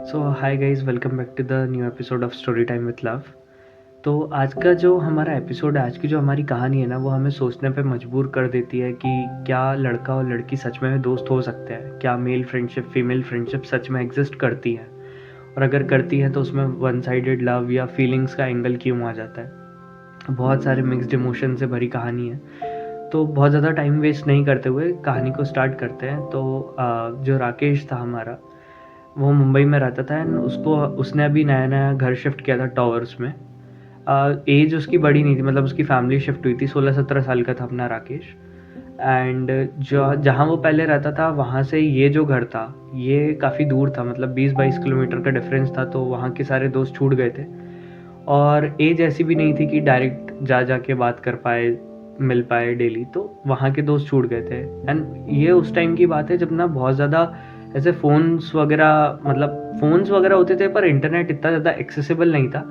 So hi guys, welcome back to the new episode of story time with love. तो आज का जो हमारा एपिसोड है, आज की जो हमारी कहानी है ना, वो हमें सोचने पे मजबूर कर देती है कि क्या लड़का और लड़की सच में दोस्त हो सकते हैं। क्या मेल फ्रेंडशिप फीमेल फ्रेंडशिप सच में एग्जिस्ट करती है, और अगर करती है तो उसमें वन साइडेड लव या फीलिंग्स का एंगल क्यों आ जाता है। बहुत सारे मिक्स्ड इमोशन से भरी कहानी है। तो बहुत ज़्यादा टाइम वेस्ट नहीं करते हुए कहानी को स्टार्ट करते हैं। तो जो राकेश था हमारा, वो मुंबई में रहता था एंड उसको उसने अभी नया नया घर शिफ्ट किया था टॉवर्स में। एज उसकी बड़ी नहीं थी, मतलब उसकी फैमिली शिफ्ट हुई थी। 16-17 साल का था अपना राकेश। एंड जो जहाँ वो पहले रहता था वहाँ से ये जो घर था ये काफ़ी दूर था, मतलब 20-22 किलोमीटर का डिफरेंस था। तो वहाँ के सारे दोस्त छूट गए थे, और एज ऐसी भी नहीं थी कि डायरेक्ट जा जा के बात कर पाए, मिल पाए डेली। तो वहाँ के दोस्त छूट गए थे। एंड ये उस टाइम की बात है जब ना बहुत ज़्यादा ऐसे फ़ोन्स वगैरह, मतलब फ़ोन्स वगैरह होते थे पर इंटरनेट इतना ज़्यादा एक्सेसिबल नहीं था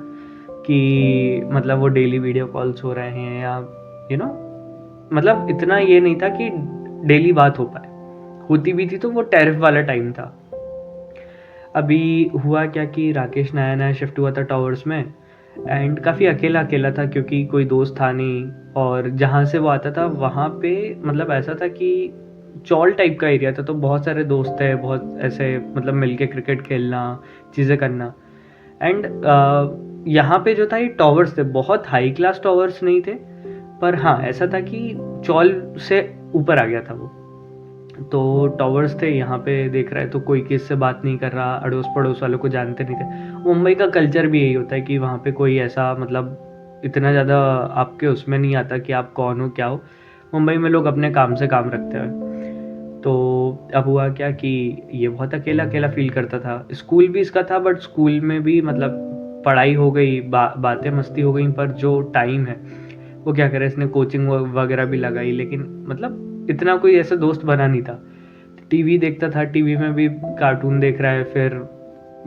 कि मतलब वो डेली वीडियो कॉल्स हो रहे हैं या यू नो मतलब इतना ये नहीं था कि डेली बात हो पाए। होती भी थी तो वो टैरिफ वाला टाइम था। अभी हुआ क्या कि राकेश नया नया शिफ्ट हुआ था टॉवर्स में, एंड काफ़ी अकेला अकेला था क्योंकि कोई दोस्त था नहीं। और जहाँ से वो आता था वहाँ पे मतलब ऐसा था कि चौल टाइप का एरिया था, तो बहुत सारे दोस्त थे, बहुत ऐसे मतलब मिलके क्रिकेट खेलना, चीज़ें करना। एंड यहाँ पे जो था ये टॉवर्स थे, बहुत हाई क्लास टॉवर्स नहीं थे, पर हाँ ऐसा था कि चौल से ऊपर आ गया था वो। तो टॉवर्स थे यहाँ पे, देख रहा है तो कोई किसी से बात नहीं कर रहा, अड़ोस पड़ोस वालों को जानते नहीं थे। मुंबई का कल्चर भी यही होता है कि वहाँ पे कोई ऐसा मतलब इतना ज़्यादा आपके उसमें नहीं आता कि आप कौन हो क्या हो। मुंबई में लोग अपने काम से काम रखते हैं। तो अब हुआ क्या कि ये बहुत अकेला अकेला फील करता था। स्कूल भी इसका था, बट स्कूल में भी मतलब पढ़ाई हो गई, बातें मस्ती हो गई, पर जो टाइम है वो क्या करे, इसने कोचिंग वगैरह भी लगाई, लेकिन मतलब इतना कोई ऐसा दोस्त बना नहीं था। टीवी देखता था, टीवी में भी कार्टून देख रहा है, फिर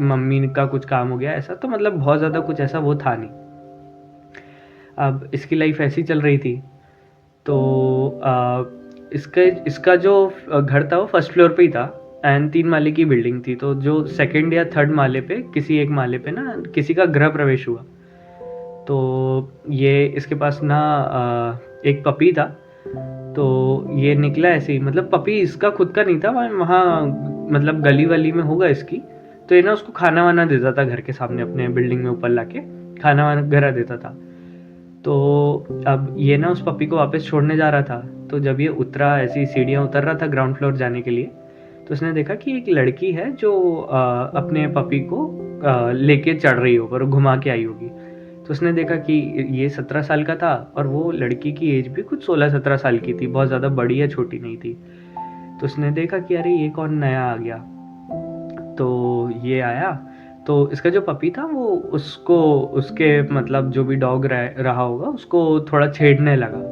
मम्मी का कुछ काम हो गया ऐसा, तो मतलब बहुत ज़्यादा कुछ ऐसा वो था नहीं। अब इसकी लाइफ ऐसी चल रही थी। तो इसका इसका जो घर था वो फर्स्ट फ्लोर पे ही था, एंड 3 माले की बिल्डिंग थी। तो जो सेकंड या थर्ड माले पे, किसी एक माले पे ना किसी का गृह प्रवेश हुआ। तो ये इसके पास ना एक पपी था। तो ये निकला ऐसे ही, मतलब पपी इसका खुद का नहीं था, वहाँ मतलब गली वली में होगा इसकी। तो ये ना उसको खाना वाना देता था घर के सामने, अपने बिल्डिंग में ऊपर लाके खाना वाना घर देता था। तो अब ये ना उस पपी को वापस छोड़ने जा रहा था। तो जब ये उतरा, ऐसी सीढ़ियाँ उतर रहा था ग्राउंड फ्लोर जाने के लिए, तो उसने देखा कि एक लड़की है जो अपने पपी को लेके चढ़ रही है ऊपर, घुमा के आई होगी। तो उसने देखा कि ये 17 साल का था, और वो लड़की की एज भी कुछ 16-17 साल की थी, बहुत ज़्यादा बड़ी या छोटी नहीं थी। तो उसने देखा कि अरे ये कौन नया आ गया। तो ये आया, तो इसका जो पपी था वो उसको, उसके मतलब जो भी डॉग रहा होगा उसको थोड़ा छेड़ने लगा।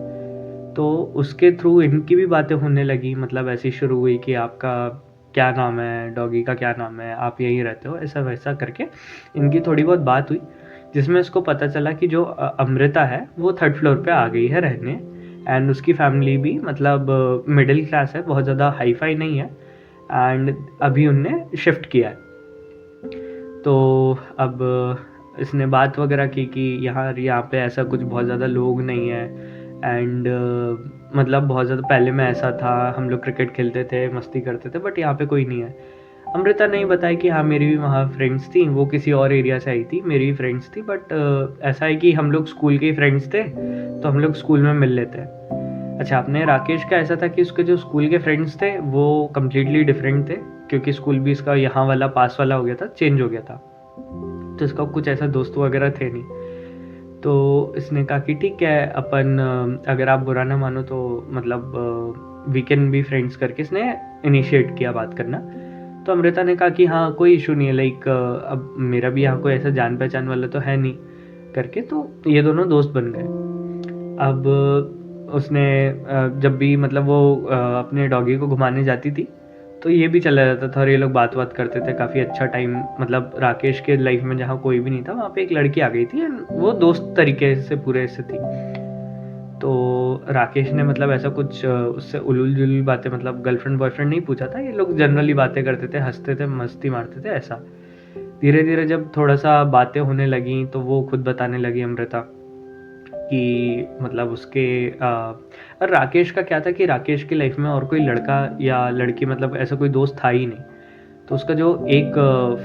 तो उसके थ्रू इनकी भी बातें होने लगी, मतलब ऐसी शुरू हुई कि आपका क्या नाम है, डॉगी का क्या नाम है, आप यहीं रहते हो, ऐसा वैसा करके इनकी थोड़ी बहुत बात हुई। जिसमें इसको पता चला कि जो अमृता है वो थर्ड फ्लोर पे आ गई है रहने। एंड उसकी फैमिली भी मतलब मिडिल क्लास है, बहुत ज़्यादा हाई फाई नहीं है, एंड अभी उनने शिफ्ट किया है। तो अब इसने बात वगैरह की कि यहाँ पे ऐसा कुछ बहुत ज़्यादा लोग नहीं है। एंड मतलब बहुत ज़्यादा पहले में ऐसा था, हम लोग क्रिकेट खेलते थे, मस्ती करते थे, बट यहाँ पे कोई नहीं है। अमृता ने बताया कि हाँ मेरी भी वहाँ फ्रेंड्स थी, वो किसी और एरिया से आई थी, मेरी भी फ्रेंड्स थी, बट ऐसा है कि हम लोग स्कूल के ही फ्रेंड्स थे, तो हम लोग स्कूल में मिल लेते हैं। अच्छा, अपने राकेश का ऐसा था कि उसके जो स्कूल के फ्रेंड्स थे वो कम्प्लीटली डिफरेंट थे, क्योंकि स्कूल भी इसका यहाँ वाला पास वाला हो गया था, चेंज हो गया था। तो इसका कुछ ऐसा दोस्त वगैरह थे नहीं। तो इसने कहा कि ठीक है, अपन अगर आप बुरा ना मानो तो मतलब वी कैन बी फ्रेंड्स करके इसने इनिशिएट किया बात करना। तो अमृता ने कहा कि हाँ कोई इशू नहीं है, लाइक अब मेरा भी यहाँ कोई ऐसा जान पहचान वाला तो है नहीं करके। तो ये दोनों दोस्त बन गए। अब उसने जब भी मतलब वो अपने डॉगी को घुमाने जाती थी तो ये भी चला जाता था, और ये लोग बात बात करते थे काफ़ी अच्छा टाइम। मतलब राकेश के लाइफ में जहाँ कोई भी नहीं था वहाँ पे एक लड़की आ गई थी, and वो दोस्त तरीके से पूरे से थी। तो राकेश ने मतलब ऐसा कुछ उससे उलूल जुलूल बातें, मतलब गर्लफ्रेंड बॉयफ्रेंड नहीं पूछा था, ये लोग जनरली बातें करते थे, हंसते थे, मस्ती मारते थे ऐसा। धीरे-धीरे जब थोड़ा-सा बातें होने लगीं, तो वो खुद बताने लगी अमृता कि मतलब उसके और राकेश का क्या था कि राकेश की लाइफ में और कोई लड़का या लड़की मतलब ऐसा कोई दोस्त था ही नहीं। तो उसका जो एक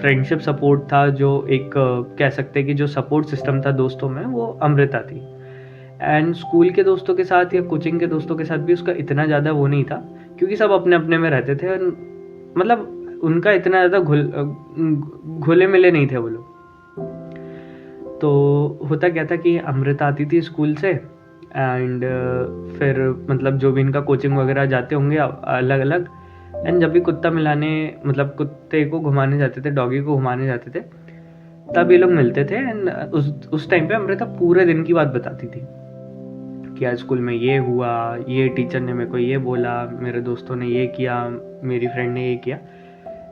फ्रेंडशिप सपोर्ट था, जो एक कह सकते हैं कि जो सपोर्ट सिस्टम था दोस्तों में, वो अमृता थी। एंड स्कूल के दोस्तों के साथ या कोचिंग के दोस्तों के साथ भी उसका इतना ज़्यादा वो नहीं था, क्योंकि सब अपने-अपने में रहते थे और मतलब उनका इतना ज़्यादा घुले-मिले नहीं थे वो लोग। तो होता क्या था कि अमृता आती थी स्कूल से एंड फिर मतलब जो भी इनका कोचिंग वगैरह जाते होंगे अलग-अलग, एंड जब भी कुत्ता मिलाने मतलब कुत्ते को घुमाने जाते थे, डॉगी को घुमाने जाते थे, तब ये लोग मिलते थे। एंड उस टाइम पे अमृता पूरे दिन की बात बताती थी कि आज स्कूल में ये हुआ, ये टीचर ने मेरे को ये बोला, मेरे दोस्तों ने ये किया, मेरी फ्रेंड ने ये किया।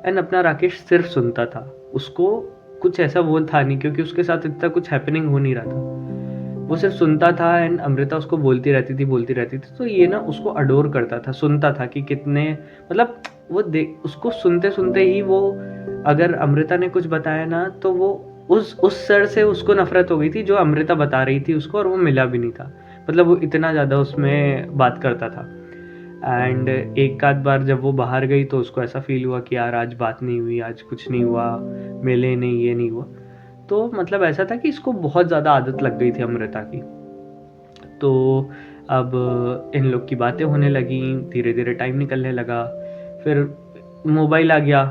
एंड अपना राकेश सिर्फ सुनता था, उसको कुछ ऐसा वो था नहीं, क्योंकि उसके साथ इतना कुछ हैपनिंग हो नहीं रहा था। वो सिर्फ सुनता था एंड अमृता उसको बोलती रहती थी, तो ये ना उसको अडोर करता था, सुनता था कि कितने मतलब वो देख उसको सुनते सुनते ही वो, अगर अमृता ने कुछ बताया ना, तो वो उस सर से उसको नफरत हो गई थी जो अमृता बता रही थी उसको, और वो मिला भी नहीं था। मतलब वो इतना ज़्यादा उसमें बात करता था। एंड एक आध बार जब वो बाहर गई तो उसको ऐसा फील हुआ कि यार आज बात नहीं हुई, आज कुछ नहीं हुआ, मिले नहीं, ये नहीं हुआ। तो मतलब ऐसा था कि इसको बहुत ज़्यादा आदत लग गई थी अमृता की। तो अब इन लोग की बातें होने लगी, धीरे धीरे टाइम निकलने लगा, फिर मोबाइल आ गया।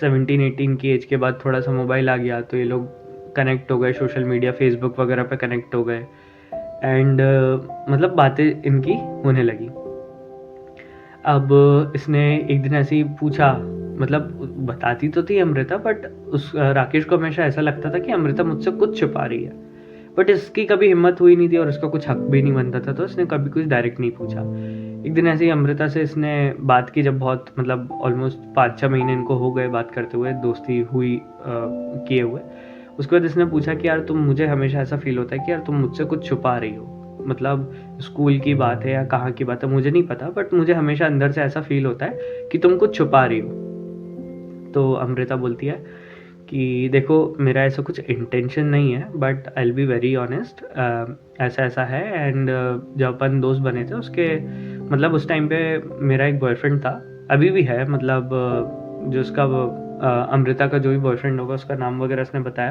17-18 की एज के बाद थोड़ा सा मोबाइल आ गया, तो ये लोग कनेक्ट हो गए, सोशल मीडिया फेसबुक वगैरह पे कनेक्ट हो गए। एंड मतलब बातें इनकी होने लगी। अब इसने एक दिन ऐसे ही पूछा, मतलब बताती तो थी अमृता, बट उस राकेश को हमेशा ऐसा लगता था कि अमृता मुझसे कुछ छुपा रही है, बट इसकी कभी हिम्मत हुई नहीं थी और इसका कुछ हक भी नहीं बनता था, तो इसने कभी कुछ डायरेक्ट नहीं पूछा। एक दिन ऐसे ही अमृता से इसने बात की, जब बहुत मतलब ऑलमोस्ट 5-6 महीने इनको हो गए बात करते हुए, दोस्ती हुई किए हुए। उसके बाद इसने पूछा कि यार तुम, मुझे हमेशा ऐसा फील होता है कि यार तुम मुझसे कुछ छुपा रही हो, मतलब स्कूल की बात है या कहाँ की बात है मुझे नहीं पता, बट मुझे हमेशा अंदर से ऐसा फील होता है कि तुम कुछ छुपा रही हो। तो अमृता बोलती है कि देखो मेरा ऐसा कुछ इंटेंशन नहीं है, but I will be very honest, ऐसा ऐसा है। एंड जब अपन दोस्त बने थे उसके मतलब उस टाइम पे मेरा एक बॉयफ्रेंड था, अभी भी है, मतलब जो उसका अमृता का जो भी बॉयफ्रेंड होगा उसका नाम वगैरह उसने बताया।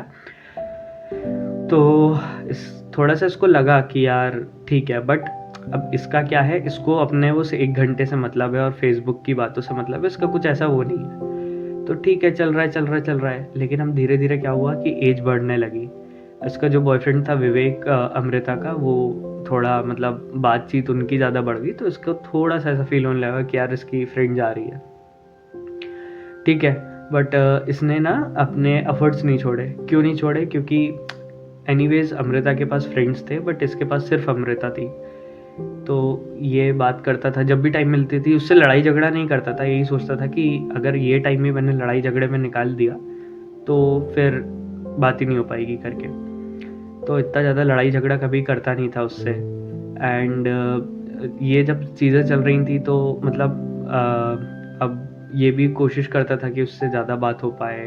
तो इस थोड़ा सा इसको लगा कि यार ठीक है, बट अब इसका क्या है, इसको अपने वो से 1 घंटे से मतलब है और फेसबुक की बातों से मतलब है, इसका कुछ ऐसा वो नहीं है। तो ठीक है, चल रहा है। लेकिन हम धीरे धीरे क्या हुआ कि एज बढ़ने लगी। इसका जो बॉयफ्रेंड था विवेक, अमृता का, वो थोड़ा मतलब बातचीत उनकी ज़्यादा बढ़ गई, तो इसको थोड़ा सा ऐसा फील होने लगा कि यार इसकी फ्रेंड जा रही है। ठीक है, बट इसने ना अपने एफर्ट्स नहीं छोड़े। क्यों नहीं छोड़े? क्योंकि एनीवेज अमृता के पास फ्रेंड्स थे, बट इसके पास सिर्फ अमृता थी। तो ये बात करता था, जब भी टाइम मिलती थी उससे लड़ाई झगड़ा नहीं करता था, यही सोचता था कि अगर ये टाइम भी मैंने लड़ाई झगड़े में निकाल दिया तो फिर बात ही नहीं हो पाएगी करके। तो इतना ज़्यादा लड़ाई झगड़ा कभी करता नहीं था उससे। एंड ये जब चीज़ें चल रही थी तो मतलब अब ये भी कोशिश करता था कि उससे ज़्यादा बात हो पाए,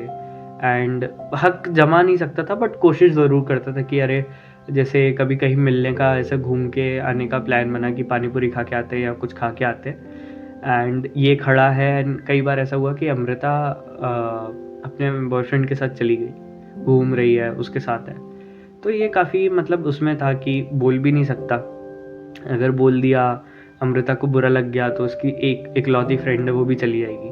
एंड हक जमा नहीं सकता था, बट कोशिश ज़रूर करता था कि अरे जैसे कभी कहीं मिलने का, ऐसा घूम के आने का प्लान बना कि पानी पूरी खा के आते हैं या कुछ खा के आते हैं। एंड ये खड़ा है, एंड कई बार ऐसा हुआ कि अमृता अपने बॉयफ्रेंड के साथ चली गई, घूम रही है, उसके साथ है। तो ये काफ़ी मतलब उसमें था कि बोल भी नहीं सकता, अगर बोल दिया अमृता को बुरा लग गया तो उसकी एक इकलौती फ्रेंड है वो भी चली जाएगी।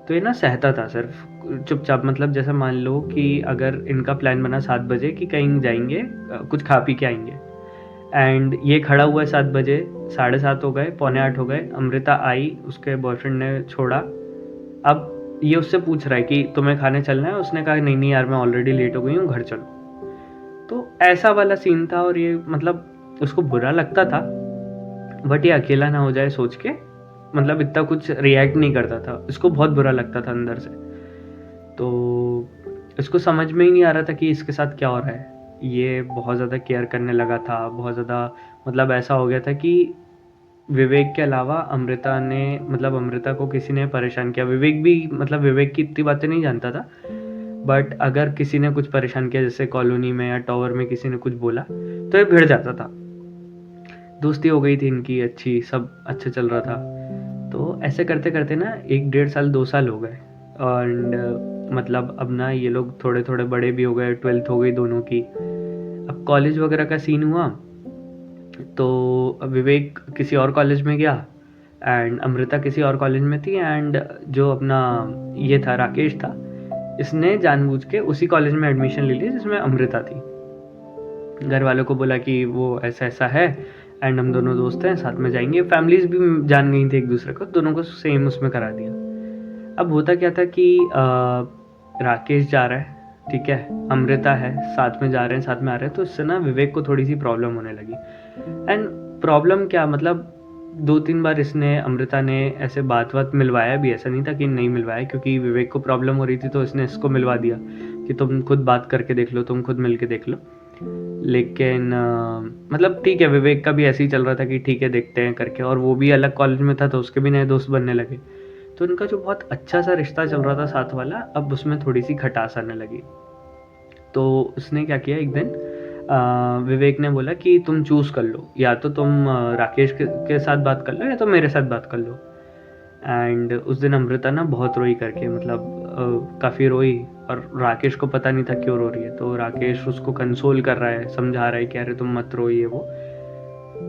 तो ये ना सहता था सिर्फ चुपचाप, मतलब जैसे मान लो कि अगर इनका प्लान बना 7 बजे कि कहीं जाएंगे, कुछ खा पी के आएंगे, एंड ये खड़ा हुआ है 7 बजे, 7:30 हो गए, 7:45 हो गए, अमृता आई, उसके बॉयफ्रेंड ने छोड़ा। अब ये उससे पूछ रहा है कि तुम्हें खाने चलना है, उसने कहा नहीं नहीं यार मैं ऑलरेडी लेट हो गई हूँ, घर चलो। तो ऐसा वाला सीन था, और ये मतलब उसको बुरा लगता था, बट ये अकेला ना हो जाए सोच के मतलब इतना कुछ रिएक्ट नहीं करता था, इसको बहुत बुरा लगता था अंदर से। तो इसको समझ में ही नहीं आ रहा था कि इसके साथ क्या हो रहा है। ये बहुत ज़्यादा केयर करने लगा था, बहुत ज़्यादा, मतलब ऐसा हो गया था कि विवेक के अलावा अमृता ने, मतलब अमृता को किसी ने परेशान किया। विवेक भी, मतलब विवेक की इतनी बातें नहीं जानता था, बट अगर किसी ने कुछ परेशान किया, जैसे कॉलोनी में या टावर में किसी ने कुछ बोला, तो ये भिड़ जाता था। दोस्ती हो गई थी इनकी अच्छी, सब अच्छा चल रहा था। तो ऐसे करते करते ना 1 डेढ़ साल 2 साल हो गए, और मतलब अब ना ये लोग थोड़े थोड़े बड़े भी हो गए, 12th हो गई दोनों की। अब कॉलेज वगैरह का सीन हुआ, तो विवेक किसी और कॉलेज में गया एंड अमृता किसी और कॉलेज में थी, एंड जो अपना ये था राकेश था, इसने जानबूझ के उसी कॉलेज में एडमिशन ले ली जिसमें अमृता थी। घर वालों को बोला कि वो ऐसा ऐसा है एंड हम दोनों दोस्त हैं, साथ में जाएंगे। फैमिलीज भी जान गई थी एक दूसरे को, दोनों को सेम उसमें करा दिया। अब होता क्या था कि राकेश जा रहा है, ठीक है, अमृता है, साथ में जा रहे हैं, साथ में आ रहे हैं, तो इससे ना विवेक को थोड़ी सी प्रॉब्लम होने लगी। एंड प्रॉब्लम क्या, मतलब 2-3 बार इसने अमृता ने ऐसे बात मिलवाया भी, ऐसा नहीं था कि नहीं मिलवाया, क्योंकि विवेक को प्रॉब्लम हो रही थी तो इसने इसको मिलवा दिया कि तुम खुद बात करके देख लो, तुम खुद मिल के देख लो। लेकिन मतलब ठीक है, विवेक का भी ऐसे ही चल रहा था कि ठीक है देखते हैं करके, और वो भी अलग कॉलेज में था तो उसके भी नए दोस्त बनने लगे। तो उनका जो बहुत अच्छा सा रिश्ता चल रहा था साथ वाला, अब उसमें थोड़ी सी खटास आने लगी। तो उसने क्या किया, एक दिन विवेक ने बोला कि तुम चूज कर लो, या तो तुम राकेश के साथ बात कर लो या तो मेरे साथ बात कर लो। एंड उस दिन अमृता ना बहुत रोई करके, मतलब काफ़ी रोई, और राकेश को पता नहीं था क्यों रो रही है। तो राकेश उसको कंसोल कर रहा है, समझा रहा है कि अरे तुम मत रोइए वो।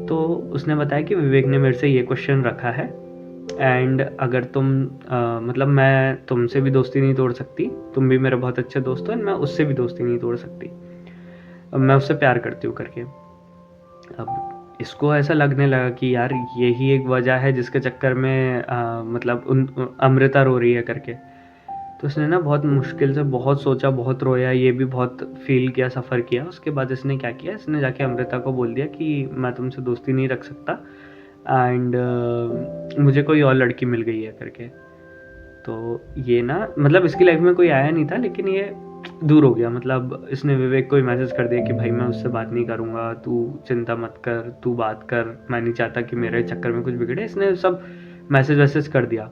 तो उसने बताया कि विवेक ने मेरे से ये क्वेश्चन रखा है, एंड अगर तुम मतलब मैं तुमसे भी दोस्ती नहीं तोड़ सकती, तुम भी मेरे बहुत अच्छे दोस्त हो, एंड मैं उससे भी दोस्ती नहीं तोड़ सकती, अब मैं उससे प्यार करती हूँ करके। अब इसको ऐसा लगने लगा कि यार यही एक वजह है जिसके चक्कर में मतलब अमृता रो रही है करके। तो इसने ना बहुत मुश्किल से बहुत सोचा, बहुत रोया, ये भी बहुत फील किया, सफ़र किया। उसके बाद इसने क्या किया, इसने जाके अमृता को बोल दिया कि मैं तुमसे दोस्ती नहीं रख सकता, एंड मुझे कोई और लड़की मिल गई है करके। तो ये ना मतलब इसकी लाइफ में कोई आया नहीं था, लेकिन ये दूर हो गया। मतलब इसने विवेक को ही मैसेज कर दिया कि भाई मैं उससे बात नहीं करूँगा, तू चिंता मत कर, तू बात कर, मैं नहीं चाहता कि मेरे चक्कर में कुछ बिगड़े। इसने सब मैसेज वैसेज कर दिया।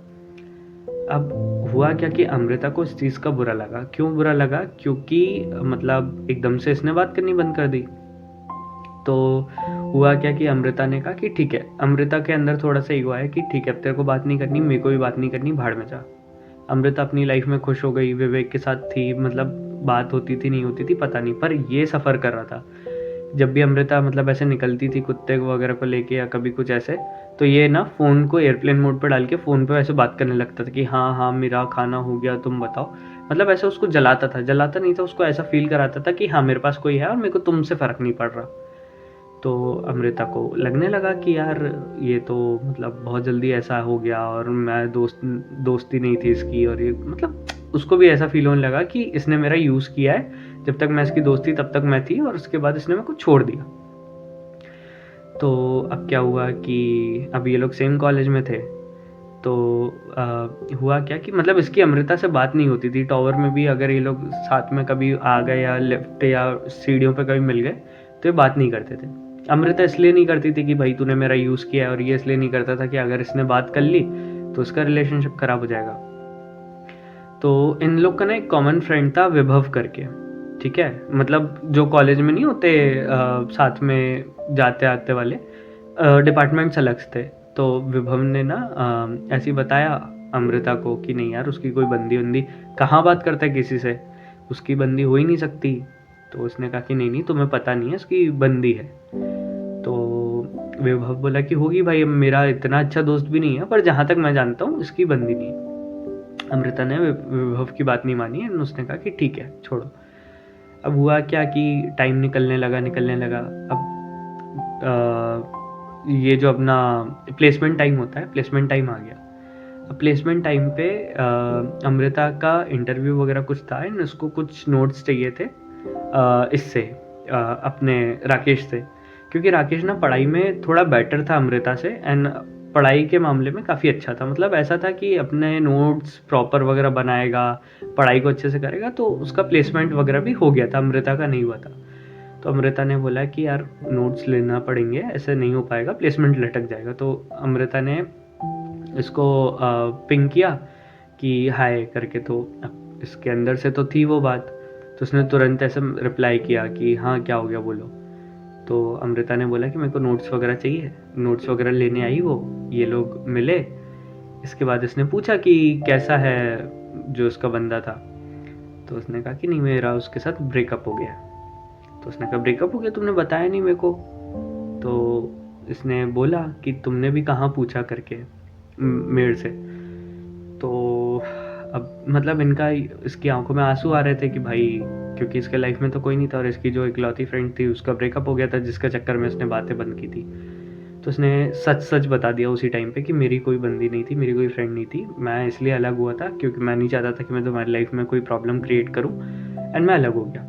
अब हुआ क्या कि अमृता को इस चीज़ का बुरा लगा। क्यों बुरा लगा? क्योंकि मतलब एकदम से इसने बात करनी बंद कर दी। तो हुआ क्या कि अमृता ने कहा कि ठीक है, अमृता के अंदर थोड़ा सा ईगो आया कि ठीक है, अब तेरे को बात नहीं करनी, मेरे को भी बात नहीं करनी, भाड़ में जा। अमृता अपनी लाइफ में खुश हो गई, विवेक के साथ थी, मतलब बात होती थी नहीं होती थी पता नहीं, पर ये सफ़र कर रहा था। जब भी अमृता मतलब ऐसे निकलती थी कुत्ते वगैरह को लेके या कभी कुछ ऐसे, तो ये ना फ़ोन को एयरप्लेन मोड पर डाल के फ़ोन पे ऐसे बात करने लगता था कि हाँ हाँ मेरा खाना हो गया, तुम बताओ। मतलब ऐसे उसको जलाता था, जलाता नहीं था, उसको ऐसा फील कराता था कि हाँ मेरे पास कोई है और मेरे को तुमसे फ़र्क नहीं पड़ रहा। तो अमृता को लगने लगा कि यार ये तो मतलब बहुत जल्दी ऐसा हो गया, और मैं दोस्ती नहीं थी इसकी, और ये मतलब उसको भी ऐसा फील होने लगा कि इसने मेरा यूज़ किया है, जब तक मैं इसकी दोस्त थी तब तक मैं थी, और उसके बाद इसने मेरे को छोड़ दिया। तो अब क्या हुआ कि अब ये लोग सेम कॉलेज में थे। तो हुआ क्या कि मतलब इसकी अमृता से बात नहीं होती थी। टावर में भी अगर ये लोग साथ में कभी आ गए या लिफ्ट या सीढ़ियों पे कभी मिल गए तो ये बात नहीं करते थे। अमृता इसलिए नहीं करती थी कि भाई तूने मेरा यूज़ किया है, और ये इसलिए नहीं करता था कि अगर इसने बात कर ली तो इसका रिलेशनशिप खराब हो जाएगा। तो इन लोग का ना एक कॉमन फ्रेंड था, विभव करके, ठीक है, मतलब जो कॉलेज में नहीं होते साथ में जाते आते वाले, डिपार्टमेंट्स अलग थे। तो विभव ने ना ऐसे ही बताया अमृता को कि नहीं यार उसकी कोई बंदी वंदी, कहाँ बात करता है किसी से, उसकी बंदी हो ही नहीं सकती। तो उसने कहा कि नहीं नहीं तुम्हें पता नहीं है, उसकी बंदी है। तो विभव बोला कि होगी भाई, अब मेरा इतना अच्छा दोस्त भी नहीं है, पर जहाँ तक मैं जानता हूँ इसकी बंदी नहीं है। अमृता ने विभव की बात नहीं मानी, एंड उसने कहा कि ठीक है छोड़ो। अब हुआ क्या कि टाइम निकलने लगा निकलने लगा। अब ये जो अपना प्लेसमेंट टाइम होता है, प्लेसमेंट टाइम आ गया। अब प्लेसमेंट टाइम पे अमृता का इंटरव्यू वगैरह कुछ था, एंड उसको कुछ नोट्स चाहिए थे इससे अपने राकेश से, क्योंकि राकेश ना पढ़ाई में थोड़ा बेटर था अमृता से, एंड पढ़ाई के मामले में काफ़ी अच्छा था। मतलब ऐसा था कि अपने नोट्स प्रॉपर वगैरह बनाएगा, पढ़ाई को अच्छे से करेगा, तो उसका प्लेसमेंट वगैरह भी हो गया था, अमृता का नहीं हुआ था। तो अमृता ने बोला कि यार नोट्स लेना पड़ेंगे, ऐसे नहीं हो पाएगा, प्लेसमेंट लटक जाएगा। तो अमृता ने इसको पिंग किया कि हाय करके। तो इसके अंदर से तो थी वो बात, तो उसने तुरंत ऐसे रिप्लाई किया कि हाँ क्या हो गया बोलो। तो अमृता ने बोला कि मेरे को नोट्स वगैरह चाहिए। नोट्स वगैरह लेने आई वो, ये लोग मिले। इसके बाद इसने पूछा कि कैसा है जो उसका बंदा था। तो उसने कहा कि नहीं, मेरा उसके साथ ब्रेकअप हो गया। तो उसने कहा ब्रेकअप हो गया, तुमने बताया नहीं मेरे को। तो इसने बोला कि तुमने भी कहाँ पूछा करके मेरे से। तो अब मतलब इनका, इसकी आंखों में आंसू आ रहे थे कि भाई, क्योंकि इसके लाइफ में तो कोई नहीं था और इसकी जो इकलौती फ्रेंड थी उसका ब्रेकअप हो गया था, जिसके चक्कर में उसने बातें बंद की थी। तो उसने सच सच बता दिया उसी टाइम पे कि मेरी कोई बंदी नहीं थी, मेरी कोई फ्रेंड नहीं थी, मैं इसलिए अलग हुआ था क्योंकि मैं नहीं चाहता था कि मैं तुम्हारी लाइफ में कोई प्रॉब्लम क्रिएट करूँ, एंड मैं अलग हो गया।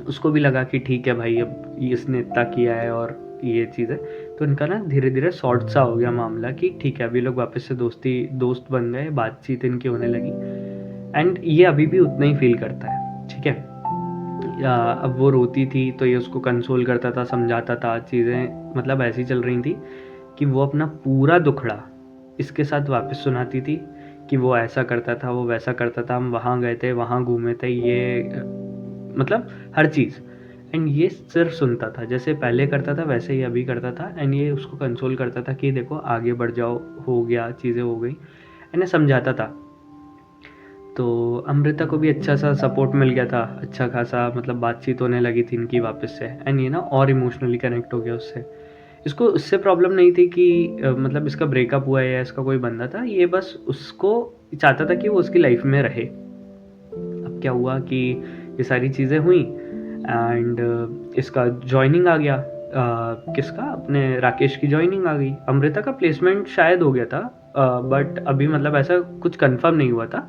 उसको भी लगा कि ठीक है भाई, अब इसने इतना किया है और ये चीज़ है, तो इनका ना धीरे धीरे शॉर्ट सा हो गया मामला कि ठीक है अभी लोग वापस से दोस्त बन गए, बातचीत इनकी होने लगी। एंड ये अभी भी उतना ही फील करता है, ठीक है। अब वो रोती थी तो ये उसको कंसोल करता था, समझाता था, चीज़ें मतलब ऐसी चल रही थी कि वो अपना पूरा दुखड़ा इसके साथ वापस सुनाती थी कि वो ऐसा करता था, वो वैसा करता था, हम वहाँ गए थे, वहाँ घूमे थे, ये मतलब हर चीज़। एंड ये सिर्फ सुनता था, जैसे पहले करता था वैसे ही अभी करता था। एंड ये उसको कंसोल करता था कि देखो आगे बढ़ जाओ, हो गया, चीज़ें हो गई, एंड ये समझाता था। तो अमृता को भी अच्छा सा सपोर्ट मिल गया था, अच्छा खासा, मतलब बातचीत होने लगी थी इनकी वापस से। एंड ये ना और इमोशनली कनेक्ट हो गया उससे। इसको उससे प्रॉब्लम नहीं थी कि मतलब इसका ब्रेकअप हुआ है या इसका कोई बंदा था, ये बस उसको चाहता था कि वो उसकी लाइफ में रहे। अब क्या हुआ कि ये सारी चीज़ें हुई एंड इसका जॉइनिंग आ गया। किसका, अपने राकेश की जॉइनिंग आ गई। अमृता का प्लेसमेंट शायद हो गया था, बट अभी मतलब ऐसा कुछ कंफर्म नहीं हुआ था।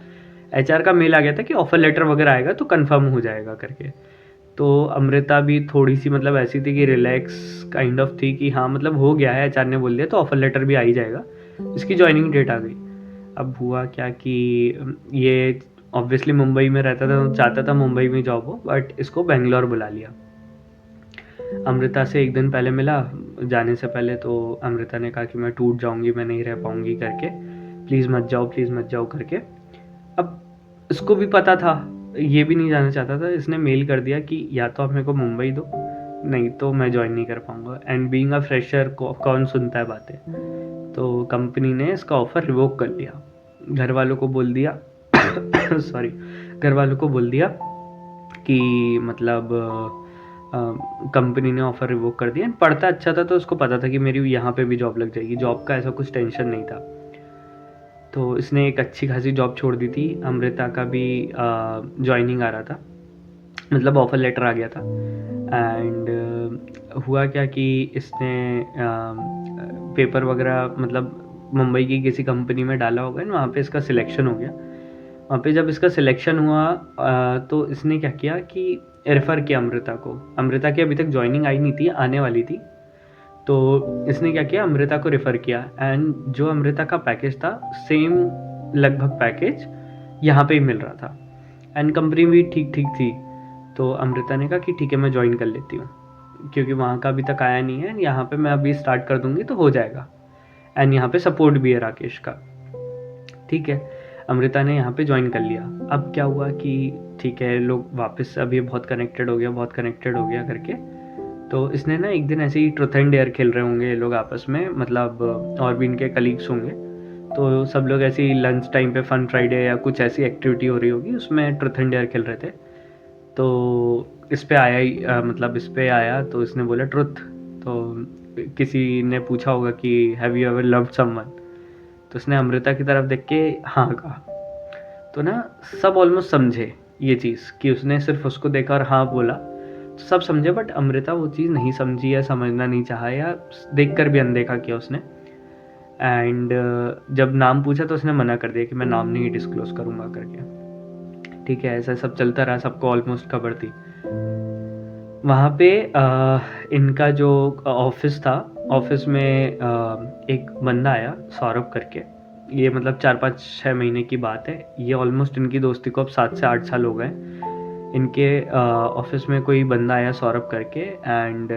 एचआर का मेल आ गया था कि ऑफर लेटर वगैरह आएगा तो कंफर्म हो जाएगा करके। तो अमृता भी थोड़ी सी मतलब ऐसी थी कि रिलैक्स काइंड ऑफ थी कि हाँ मतलब हो गया है, एचआर ने बोल दिया तो ऑफर लेटर भी आ ही जाएगा। इसकी जॉइनिंग डेट आ गई। अब हुआ क्या कि ये ऑब्वियसली मुंबई में रहता था, तो चाहता था मुंबई में जॉब हो, बट इसको बेंगलोर बुला लिया। अमृता से एक दिन पहले मिला जाने से पहले, तो अमृता ने कहा कि मैं टूट जाऊंगी, मैं नहीं रह पाऊंगी करके, प्लीज़ मत जाओ, प्लीज़ मत जाओ करके। अब इसको भी पता था, ये भी नहीं जाना चाहता था। इसने मेल कर दिया कि या तो आप मेरे को मुंबई दो, नहीं तो मैं ज्वाइन नहीं कर पाऊंगा। एंड बीइंग अ फ्रेशर कौन सुनता है बातें। तो कंपनी ने इसका ऑफ़र रिवोक कर लिया। घर वालों को बोल दिया सॉरी, घर वालों को बोल दिया कि मतलब कंपनी ने ऑफ़र रिवोक कर दिया। पढ़ता अच्छा था तो उसको पता था कि मेरी यहाँ पे भी जॉब लग जाएगी, जॉब का ऐसा कुछ टेंशन नहीं था। तो इसने एक अच्छी खासी जॉब छोड़ दी थी। अमृता का भी जॉइनिंग आ रहा था, मतलब ऑफ़र लेटर आ गया था। एंड हुआ क्या कि इसने पेपर वगैरह मतलब मुंबई की किसी कंपनी में डाला होगा, वहाँ पे इसका सिलेक्शन हो गया। वहाँ पे जब इसका सिलेक्शन हुआ तो इसने क्या किया कि रेफ़र किया अमृता को। अमृता की अभी तक जॉइनिंग आई नहीं थी, आने वाली थी। तो इसने क्या किया, अमृता को रेफ़र किया। एंड जो अमृता का पैकेज था, सेम लगभग पैकेज यहाँ पे ही मिल रहा था। एंड कंपनी भी ठीक ठीक थी। तो अमृता ने कहा कि ठीक है मैं ज्वाइन कर लेती हूँ, क्योंकि वहाँ का अभी तक आया नहीं है, यहाँ पे मैं अभी स्टार्ट कर दूँगी तो हो जाएगा। एंड यहाँ पे सपोर्ट भी है राकेश का। ठीक है, अमृता ने यहाँ पे ज्वाइन कर लिया। अब क्या हुआ कि ठीक है, लोग वापस अभी बहुत कनेक्टेड हो गया, बहुत कनेक्टेड हो गया करके। तो इसने ना एक दिन ऐसे ही ट्रुथ एंड डेयर खेल रहे होंगे ये लोग आपस में, मतलब और भी इनके कलीग्स होंगे। तो सब लोग ऐसे ही लंच टाइम पे फन फ्राइडे या कुछ ऐसी एक्टिविटी हो रही होगी, उसमें ट्रुथ एंड डेयर खेल रहे थे। तो इस पे आया ही मतलब इस पे आया तो इसने बोला ट्रुथ। तो किसी ने पूछा होगा कि have you ever loved someone, तो उसने अमृता की तरफ देख के हाँ कहा। तो ना सब ऑलमोस्ट समझे ये चीज़ कि उसने सिर्फ उसको देखा और हाँ बोला, तो सब समझे। बट अमृता वो चीज़ नहीं समझी या समझना नहीं चाहा, या देख कर भी अनदेखा किया उसने। एंड जब नाम पूछा तो उसने मना कर दिया कि मैं नाम नहीं डिस्क्लोज करूँगा करके। ठीक है, ऐसा सब चलता रहा, सबको ऑलमोस्ट खबर थी। वहाँ पे इनका जो ऑफिस था, ऑफिस में एक बंदा आया सौरभ करके। ये मतलब 4-5-6 महीने की बात है, ये ऑलमोस्ट इनकी दोस्ती को अब 7 से 8 साल हो गए। इनके ऑफिस में कोई बंदा आया सौरभ करके, एंड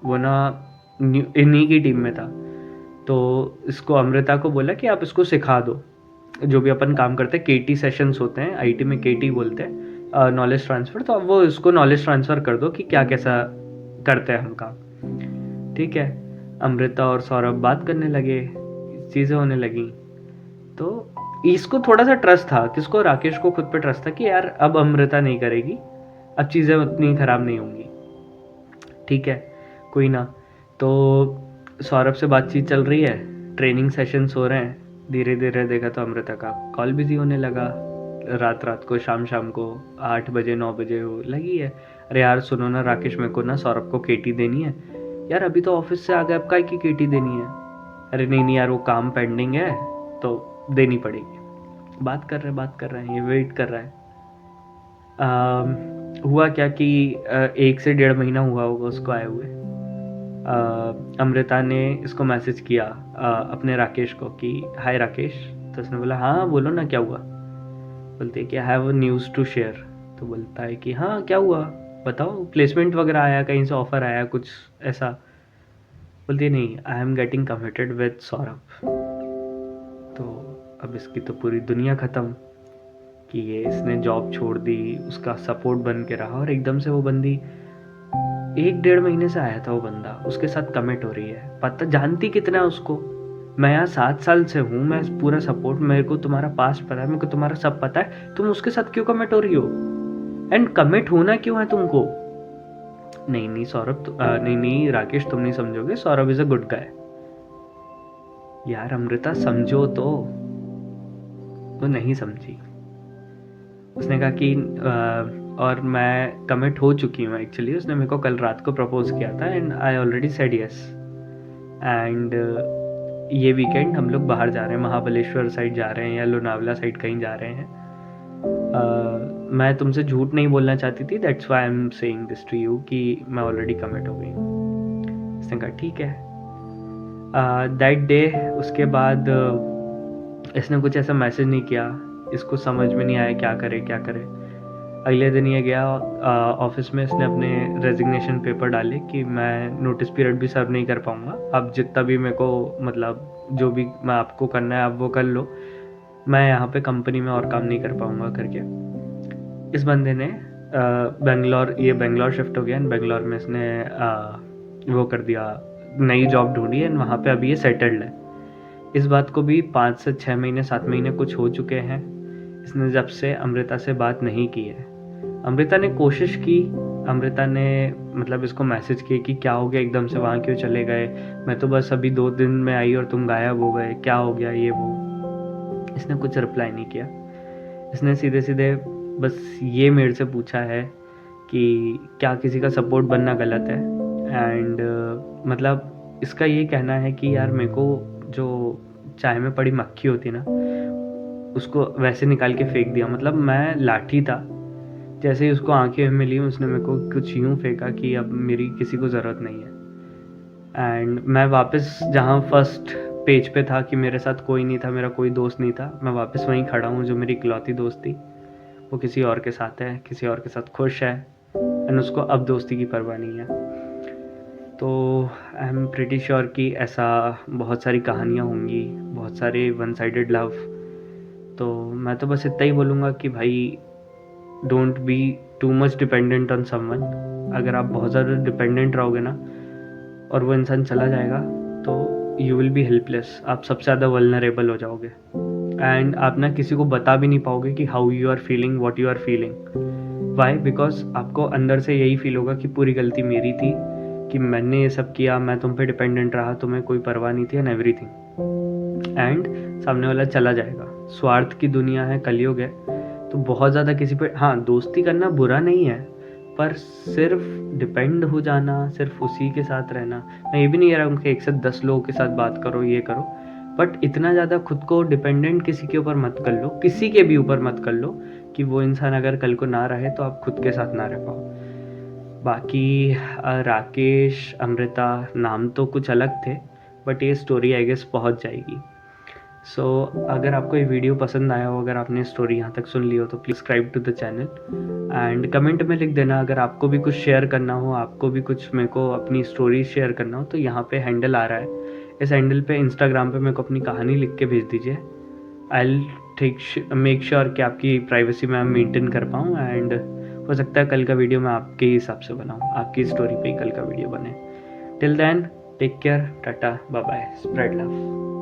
वो ना इन्हीं की टीम में था। तो इसको अमृता को बोला कि आप इसको सिखा दो। जो भी अपन काम करते हैं केटी सेशंस होते हैं, आईटी में केटी बोलते हैं, नॉलेज ट्रांसफ़र। तो अब वो इसको नॉलेज ट्रांसफ़र कर दो कि क्या कैसा करते हैं हम काम। ठीक है, अमृता और सौरभ बात करने लगे, चीज़ें होने लगी। तो इसको थोड़ा सा ट्रस्ट था, किसको, राकेश को खुद पे ट्रस्ट था कि यार अब अमृता नहीं करेगी, अब चीज़ें उतनी ख़राब नहीं होंगी। ठीक है, कोई ना। तो सौरभ से बातचीत चल रही है, ट्रेनिंग सेशंस हो रहे हैं। धीरे धीरे देखा तो अमृता का कॉल बिजी होने लगा, रात को, शाम को 8 बजे 9 बजे हो लगी है। अरे यार सुनो ना राकेश, मेरे को ना सौरभ को केटी देनी है। यार अभी तो ऑफिस से आ गए, अब काय की केटी देनी है? अरे नहीं यार, वो काम पेंडिंग है तो देनी पड़ेगी। बात कर रहे हैं, ये वेट कर रहा है। हुआ क्या कि 1 से 1.5 महीना हुआ होगा उसको आए हुए। अमृता ने इसको मैसेज किया अपने राकेश को कि हाय राकेश। तो उसने बोला हाँ बोलो ना, क्या हुआ? बोलते हैं कि I have a news to share. तो बोलता है कि हाँ क्या हुआ बताओ, प्लेसमेंट वगैरह आया, कहीं से ऑफ़र आया, कुछ ऐसा? बोलती है नहीं, I am getting committed with Saurabh. तो अब इसकी तो पूरी दुनिया ख़त्म कि ये इसने जॉब छोड़ दी, उसका सपोर्ट बन के रहा, और एकदम से वो बंदी 1-1.5 महीने से आया था वो बंदा, उसके साथ कमिट हो रही है। पता जानती कितना है उसको? मैं यहाँ 7 साल से हूँ, मैं पूरा सपोर्ट, मेरे को तुम्हारा पास्ट पता है, मेरे को तुम्हारा सब पता है, तुम उसके साथ क्यों कमिट हो रही हो? एंड कमिट होना क्यों है तुमको? नहीं सौरभ, नहीं राकेश, तुम नहीं समझोगे, Saurabh is a good guy. यार अमृता समझो तो। वो नहीं समझी। उसने कहा कि और मैं कमिट हो चुकी हूँ एक्चुअली। उसने मेरे को कल रात को प्रपोज किया था and I already said yes. And ये वीकेंड हम लोग बाहर जा रहे हैं, महाबलेश्वर साइड जा रहे हैं या लोनावला साइड कहीं जा रहे हैं। मैं तुमसे झूठ नहीं बोलना चाहती थी, that's why I am saying this to you कि मैं ऑलरेडी कमिट हो गई हूँ। उसने कहा ठीक है। दैट डे उसके बाद इसने कुछ ऐसा मैसेज नहीं किया, इसको समझ में नहीं आया क्या करे। अगले दिन ये गया ऑफिस में, इसने अपने रेजिग्नेशन पेपर डाले कि मैं नोटिस पीरियड भी सर्व नहीं कर पाऊँगा, आप जितना भी मेरे को मतलब जो भी मैं आपको करना है आप वो कर लो, मैं यहाँ पे कंपनी में और काम नहीं कर पाऊँगा करके। इस बंदे ने बेंगलोर शिफ्ट हो गया एंड बेंगलोर में इसने वो कर दिया, नई जॉब ढूंढी एंड वहाँ पे अभी ये सेटल्ड है। इस बात को भी 5 से 6 महीने 7 महीने कुछ हो चुके हैं, इसने जब से अमृता से बात नहीं की है। अमृता ने कोशिश की, अमृता ने मतलब इसको मैसेज किए कि क्या हो गया, एकदम से वहाँ क्यों चले गए, मैं तो बस अभी 2 दिन में आई और तुम गायब हो गए, क्या हो गया ये वो। इसने कुछ रिप्लाई नहीं किया। इसने सीधे बस ये मेरे से पूछा है कि क्या किसी का सपोर्ट बनना गलत है। एंड मतलब इसका ये कहना है कि यार मेरे को जो चाय में पड़ी मक्खी होती ना, उसको वैसे निकाल के फेंक दिया। मतलब मैं लाठी था, जैसे ही उसको आंखें मिली उसने मेरे को कुछ यूँ फेंका कि अब मेरी किसी को ज़रूरत नहीं है। एंड मैं वापस जहाँ फर्स्ट पेज पे था कि मेरे साथ कोई नहीं था, मेरा कोई दोस्त नहीं था, मैं वापस वहीं खड़ा हूँ। जो मेरी इकलौती दोस्त थी वो किसी और के साथ है, किसी और के साथ खुश है, एंड उसको अब दोस्ती की परवाह नहीं है। तो आई एम प्रिटी श्योर कि ऐसा बहुत सारी कहानियाँ होंगी, बहुत सारे वन साइडेड लव। तो मैं तो बस इतना ही बोलूँगा कि भाई don't be too much dependent on someone. अगर आप बहुत ज़्यादा डिपेंडेंट रहोगे ना और वो इंसान चला जाएगा तो यू विल बी हेल्पलेस, आप सबसे ज़्यादा वल्नरेबल हो जाओगे। एंड आप ना किसी को बता भी नहीं पाओगे कि how you are feeling, what you are feeling. Why? Because आपको अंदर से यही फील होगा कि पूरी गलती मेरी थी, कि मैंने ये सब किया, मैं तुम पे डिपेंडेंट रहा, तुम्हें कोई परवाह नहीं थी एंड एवरीथिंग। एंड सामने वाला चला जाएगा। स्वार्थ की दुनिया है, कलयुग है, तो बहुत ज़्यादा किसी पे, हाँ दोस्ती करना बुरा नहीं है, पर सिर्फ डिपेंड हो जाना, सिर्फ उसी के साथ रहना, मैं ये भी नहीं कह रहा हूँ कि 1 से 10 लोगों के साथ बात करो, ये करो, बट इतना ज़्यादा खुद को डिपेंडेंट किसी के ऊपर मत कर लो, किसी के भी ऊपर मत कर लो कि वो इंसान अगर कल को ना रहे तो आप खुद के साथ ना रह पाओ। बाकी राकेश, अमृता, नाम तो कुछ अलग थे, बट ये स्टोरी आई गेस पहुँच जाएगी। सो अगर आपको ये वीडियो पसंद आया हो, अगर आपने स्टोरी यहाँ तक सुन ली हो, तो please subscribe to the channel and comment में लिख देना अगर आपको भी कुछ शेयर करना हो, आपको भी कुछ मेरे को अपनी स्टोरी शेयर करना हो, तो यहाँ पे हैंडल आ रहा है, इस हैंडल पे इंस्टाग्राम पे मेरे को अपनी कहानी लिख के भेज दीजिए। आई विल ठीक मेक श्योर कि आपकी प्राइवेसी मैं मेंटेन कर पाऊँ, एंड हो सकता है कल का वीडियो मैं आपके हिसाब से बनाऊँ, आपकी स्टोरी पे ही कल का वीडियो बने। Till then take care, tata, bye bye, spread love.